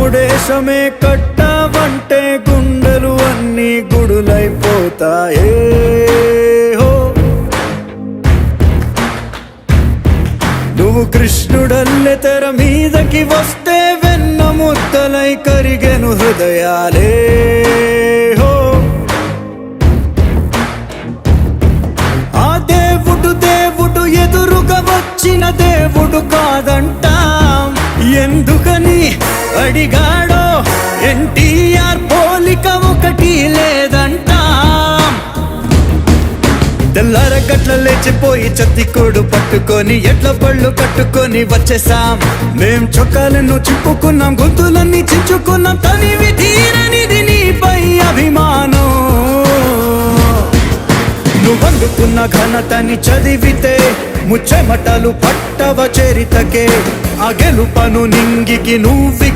రాముడేశమే కట్టావంటే గుండెలు అన్నీ గుడులైపోతాయే హో. నువ్వు కృష్ణుడల్లె తెర మీదకి వస్తే వెన్న ముద్దలై కరిగెను హృదయాలే హో. ఆ దేవుడు దేవుడు ఎదురుగా వచ్చిన దేవుడు కాదంటాం. ఎందుకని అడిగాడో ఎన్టీఆర్ పోలిక ఒకటి లేదంటాం. తెల్లారగట్ల లేచిపోయి చత్తికోడు పట్టుకొని ఎట్ల పళ్ళు కట్టుకొని వచ్చేసాం. మేం చొక్కాలను చిప్పుకున్నాం, గొంతులన్నీ చించుకున్నాం. తనివి తీరనిది నీపై అభిమానం. నువ్వందుకున్న ఘనతని చదివితే ముచ్చెమటలు పట్టవ చరితకే. ఆ గెలుపను నింగికి నువ్వి